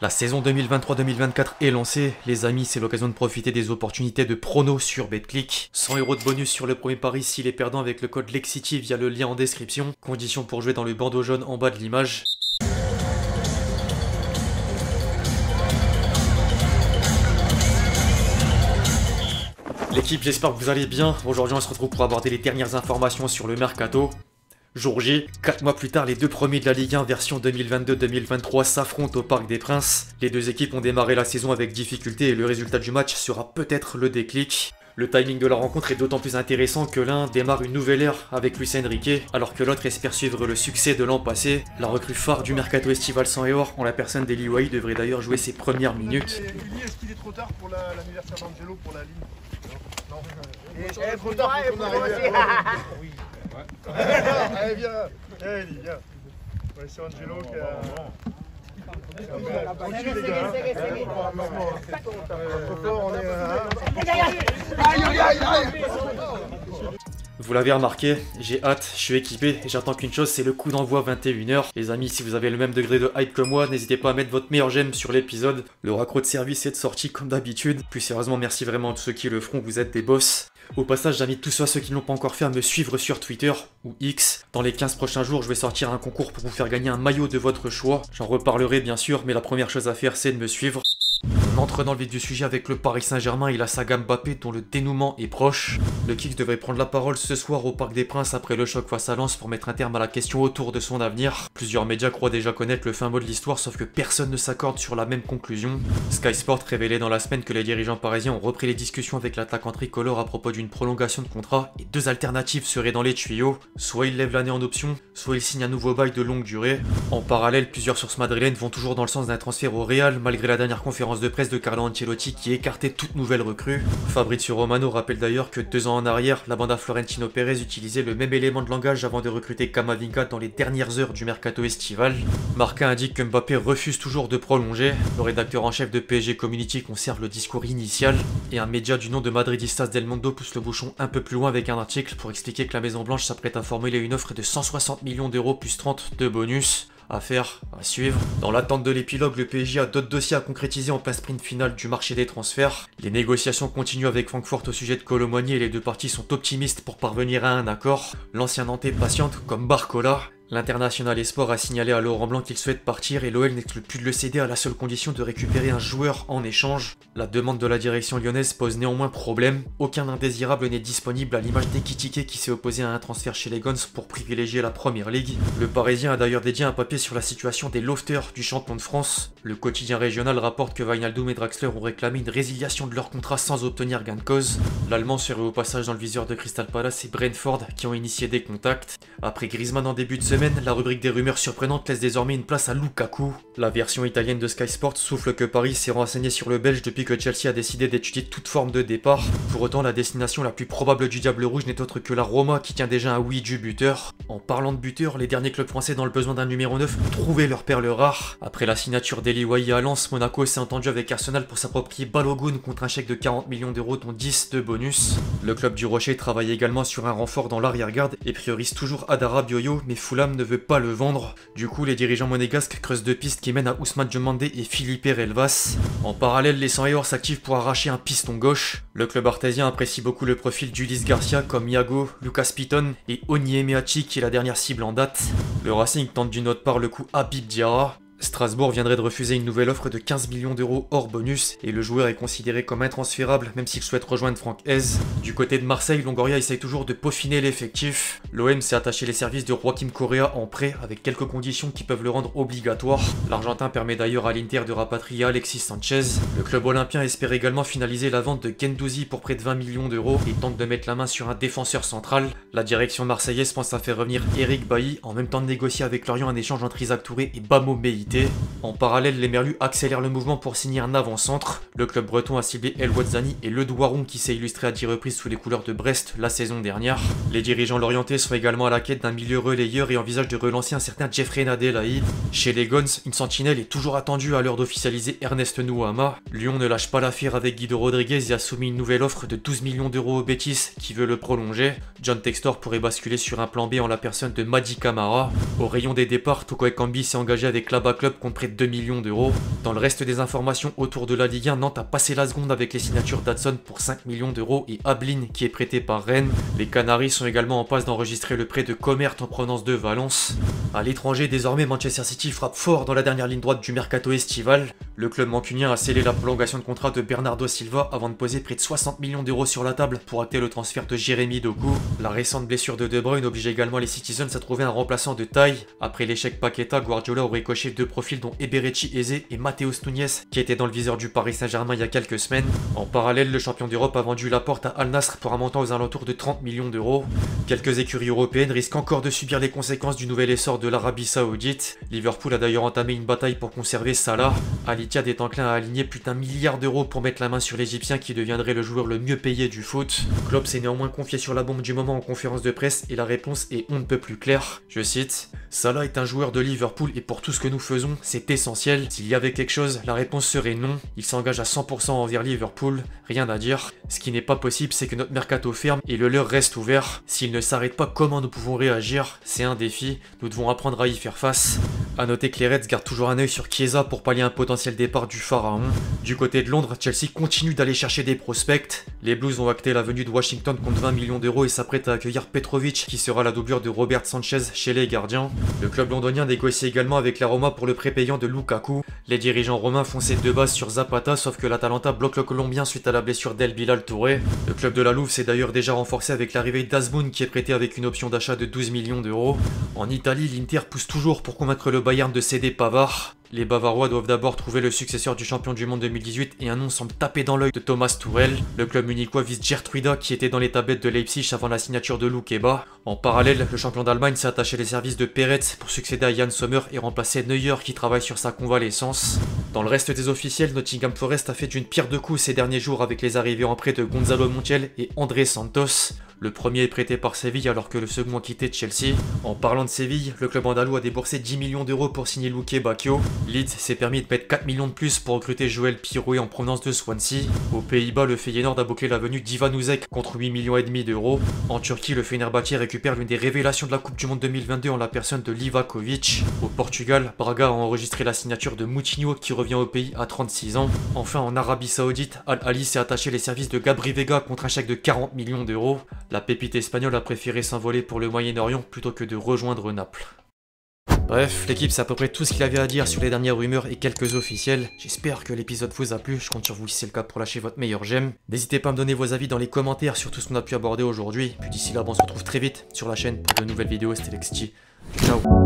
La saison 2023-2024 est lancée, les amis, c'est l'occasion de profiter des opportunités de pronos sur BetClick. 100 € de bonus sur le premier pari s'il est perdant avec le code LEXCITY via le lien en description. Conditions pour jouer dans le bandeau jaune en bas de l'image. L'équipe, j'espère que vous allez bien. Aujourd'hui, on se retrouve pour aborder les dernières informations sur le mercato. Jour J, 4 mois plus tard, les deux premiers de la Ligue 1 version 2022-2023 s'affrontent au Parc des Princes. Les deux équipes ont démarré la saison avec difficulté et le résultat du match sera peut-être le déclic. Le timing de la rencontre est d'autant plus intéressant que l'un démarre une nouvelle ère avec Luis Enrique, alors que l'autre espère suivre le succès de l'an passé. La recrue phare du mercato estival 100 € en la personne d'Eli Wahi devrait d'ailleurs jouer ses premières minutes. Eli, est-ce qu'il est trop tard pour l'anniversaire d'Angelo pour la ligne? Non. Trop tard pour qu'on arrive. Oui. Allez, viens. Eli, viens. Ouais, c'est Angelo qui a... Tranquille les gars. Trop fort, on est... Aïe, aïe, aïe. Vous l'avez remarqué, j'ai hâte, je suis équipé et j'attends qu'une chose, c'est le coup d'envoi 21 h. Les amis, si vous avez le même degré de hype que moi, n'hésitez pas à mettre votre meilleur j'aime sur l'épisode. Le raccro de service est de sortie comme d'habitude. Plus sérieusement, merci vraiment à tous ceux qui le feront, vous êtes des boss. Au passage, j'invite tous ceux qui ne l'ont pas encore fait à me suivre sur Twitter ou X. Dans les 15 prochains jours, je vais sortir un concours pour vous faire gagner un maillot de votre choix. J'en reparlerai bien sûr, mais la première chose à faire, c'est de me suivre. On entre dans le vif du sujet avec le Paris Saint-Germain et la saga Mbappé dont le dénouement est proche. Le Kicks devrait prendre la parole ce soir au Parc des Princes après le choc face à Lens pour mettre un terme à la question autour de son avenir. Plusieurs médias croient déjà connaître le fin mot de l'histoire, sauf que personne ne s'accorde sur la même conclusion. Sky Sport révélait dans la semaine que les dirigeants parisiens ont repris les discussions avec l'attaquant tricolore à propos d'une prolongation de contrat et deux alternatives seraient dans les tuyaux. Soit il lève l'année en option, soit il signe un nouveau bail de longue durée. En parallèle, plusieurs sources madrilènes vont toujours dans le sens d'un transfert au Real malgré la dernière conférence de presse de Carlo Ancelotti qui écartait toute nouvelle recrue. Fabrizio Romano rappelle d'ailleurs que 2 ans en arrière, la bande à Florentino Pérez utilisait le même élément de langage avant de recruter Camavinga dans les dernières heures du mercato estival. Marca indique que Mbappé refuse toujours de prolonger. Le rédacteur en chef de PSG Community conserve le discours initial. Et un média du nom de Madridistas del Mundo pousse le bouchon un peu plus loin avec un article pour expliquer que la Maison Blanche s'apprête à formuler une offre de 160 millions € plus 30 de bonus. À faire, à suivre. Dans l'attente de l'épilogue, le PSG a d'autres dossiers à concrétiser en plein sprint final du marché des transferts. Les négociations continuent avec Francfort au sujet de Kolo Muani et les deux parties sont optimistes pour parvenir à un accord. L'ancien Nantais patiente comme Barcola. L'international Esport a signalé à Laurent Blanc qu'il souhaite partir et l'OL n'exclut plus de le céder à la seule condition de récupérer un joueur en échange. La demande de la direction lyonnaise pose néanmoins problème. Aucun indésirable n'est disponible à l'image d'Ekitike qui s'est opposé à un transfert chez les Guns pour privilégier la Première Ligue. Le Parisien a d'ailleurs dédié un papier sur la situation des lofters du champion de France. Le quotidien régional rapporte que Wijnaldum et Draxler ont réclamé une résiliation de leur contrat sans obtenir gain de cause. L'Allemand serait au passage dans le viseur de Crystal Palace et Brentford qui ont initié des contacts. Après Griezmann en début de semaine, la rubrique des rumeurs surprenantes laisse désormais une place à Lukaku. La version italienne de Sky Sport souffle que Paris s'est renseigné sur le Belge depuis que Chelsea a décidé d'étudier toute forme de départ. Pour autant, la destination la plus probable du Diable Rouge n'est autre que la Roma qui tient déjà un oui du buteur. En parlant de buteur, les derniers clubs français dans le besoin d'un numéro 9 ont trouvé leur perle rare. Après la signature d'Eli Wahi à Lens, Monaco s'est entendu avec Arsenal pour s'approprier Balogun contre un chèque de 40 millions € dont 10 de bonus. Le club du Rocher travaille également sur un renfort dans l'arrière-garde et priorise toujours Adara Bioyo, mais Fulham ne veut pas le vendre. Du coup, les dirigeants monégasques creusent deux pistes qui mènent à Ousmane Diomandé et Filipe Relvas. En parallèle, les 100 € s'activent pour arracher un piston gauche. Le club artésien apprécie beaucoup le profil d'Ulysse Garcia comme Iago, Lucas Piton et Onyemaechi qui est la dernière cible en date. Le Racing tente d'une autre part le coup Habib Diarra. Strasbourg viendrait de refuser une nouvelle offre de 15 millions € hors bonus et le joueur est considéré comme intransférable même s'il souhaite rejoindre Franck Hez. Du côté de Marseille, Longoria essaye toujours de peaufiner l'effectif. L'OM s'est attaché les services de Joaquim Correa en prêt avec quelques conditions qui peuvent le rendre obligatoire. L'Argentin permet d'ailleurs à l'Inter de rapatrier Alexis Sanchez. Le club olympien espère également finaliser la vente de Guendouzi pour près de 20 millions € et tente de mettre la main sur un défenseur central. La direction marseillaise pense à faire revenir Eric Bailly en même temps de négocier avec Lorient un échange entre Isaac Touré et Bamo Meïté. En parallèle, les Merlus accélèrent le mouvement pour signer un avant-centre. Le club breton a ciblé El Ouazzani et Le Douaron qui s'est illustré à 10 reprises sous les couleurs de Brest la saison dernière. Les dirigeants lorientais sont également à la quête d'un milieu relayeur et envisagent de relancer un certain Jeffrey Nadelaï. Chez les Guns, une sentinelle est toujours attendue à l'heure d'officialiser Ernest Nouama. Lyon ne lâche pas l'affaire avec Guido Rodriguez et a soumis une nouvelle offre de 12 millions € au Betis qui veut le prolonger. John Textor pourrait basculer sur un plan B en la personne de Madi Camara. Au rayon des départs, Toko Ekambi s'est engagé avec Laba Club compte près de 2 millions d'euros. Dans le reste des informations autour de la Ligue 1, Nantes a passé la seconde avec les signatures d'Hudson pour 5 millions d'euros et Ablin qui est prêté par Rennes. Les Canaries sont également en passe d'enregistrer le prêt de Comert en provenance de Valence. À l'étranger, désormais, Manchester City frappe fort dans la dernière ligne droite du mercato estival. Le club mancunien a scellé la prolongation de contrat de Bernardo Silva avant de poser près de 60 millions d'euros sur la table pour acter le transfert de Jérémy Doku. La récente blessure de De Bruyne oblige également les Citizens à trouver un remplaçant de taille. Après l'échec Paqueta, Guardiola aurait coché deux profils dont Eberechi Eze et Matheus Nunes qui étaient dans le viseur du Paris Saint-Germain il y a quelques semaines. En parallèle, le champion d'Europe a vendu la porte à Al Nassr pour un montant aux alentours de 30 millions d'euros. Quelques écuries européennes risquent encore de subir les conséquences du nouvel essor de l'Arabie Saoudite. Liverpool a d'ailleurs entamé une bataille pour conserver Salah. Al Ittihad est enclin à aligner plus d'1 milliard d'euros pour mettre la main sur l'Égyptien qui deviendrait le joueur le mieux payé du foot. Klopp s'est néanmoins confié sur la bombe du moment en conférence de presse et la réponse est on ne peut plus claire. Je cite: Salah est un joueur de Liverpool et pour tout ce que nous faisons, c'est essentiel. S'il y avait quelque chose, la réponse serait non. Il s'engage à 100% envers Liverpool, rien à dire. Ce qui n'est pas possible, c'est que notre mercato ferme et le leur reste ouvert. S'il ne s'arrête pas, comment nous pouvons réagir? C'est un défi, nous devons apprendre à y faire face. A noter que les Reds gardent toujours un œil sur Chiesa pour pallier un potentiel départ du pharaon. Du côté de Londres, Chelsea continue d'aller chercher des prospects. Les Blues ont acté la venue de Washington contre 20 millions d'euros et s'apprêtent à accueillir Petrovic qui sera la doublure de Robert Sanchez chez les gardiens. Le club londonien négocie également avec la Roma pour le prépayant de Lukaku. Les dirigeants romains fonçaient de base sur Zapata sauf que l'Atalanta bloque le Colombien suite à la blessure d'El Bilal Touré. Le club de la Louve s'est d'ailleurs déjà renforcé avec l'arrivée d'Azmoun qui est prêté avec une option d'achat de 12 millions d'euros. En Italie, l'Inter pousse toujours pour convaincre le Bayern de céder Pavard. Les Bavarois doivent d'abord trouver le successeur du champion du monde 2018 et un nom semble taper dans l'œil de Thomas Tuchel. Le club munichois vise Gertruida qui était dans les tablettes de Leipzig avant la signature de Loukeba. En parallèle, le champion d'Allemagne s'est attaché les services de Peretz pour succéder à Jan Sommer et remplacer Neuer qui travaille sur sa convalescence. Dans le reste des officiels, Nottingham Forest a fait d'une pierre deux coups ces derniers jours avec les arrivées en prêt de Gonzalo Montiel et André Santos. Le premier est prêté par Séville alors que le second a quitté Chelsea. En parlant de Séville, le club andalou a déboursé 10 millions d'euros pour signer Luque Bacchio. Leeds s'est permis de mettre 4 millions de plus pour recruter Joël Pirouet en provenance de Swansea. Aux Pays-Bas, le Feyenoord a bouclé la venue d'Ivan Uzek contre 8,5 millions d'euros. En Turquie, le Fenerbahçe récupère l'une des révélations de la Coupe du Monde 2022 en la personne de Livakovic. Au Portugal, Braga a enregistré la signature de Moutinho qui revient au pays à 36 ans. Enfin, en Arabie Saoudite, Al Ahly s'est attaché les services de Gabri Vega contre un chèque de 40 millions d'euros. La pépite espagnole a préféré s'envoler pour le Moyen-Orient plutôt que de rejoindre Naples. Bref, l'équipe, c'est à peu près tout ce qu'il avait à dire sur les dernières rumeurs et quelques officiels. J'espère que l'épisode vous a plu, je compte sur vous si c'est le cas pour lâcher votre meilleur j'aime. N'hésitez pas à me donner vos avis dans les commentaires sur tout ce qu'on a pu aborder aujourd'hui. Puis d'ici là, on se retrouve très vite sur la chaîne pour de nouvelles vidéos. C'était Lexti. Ciao.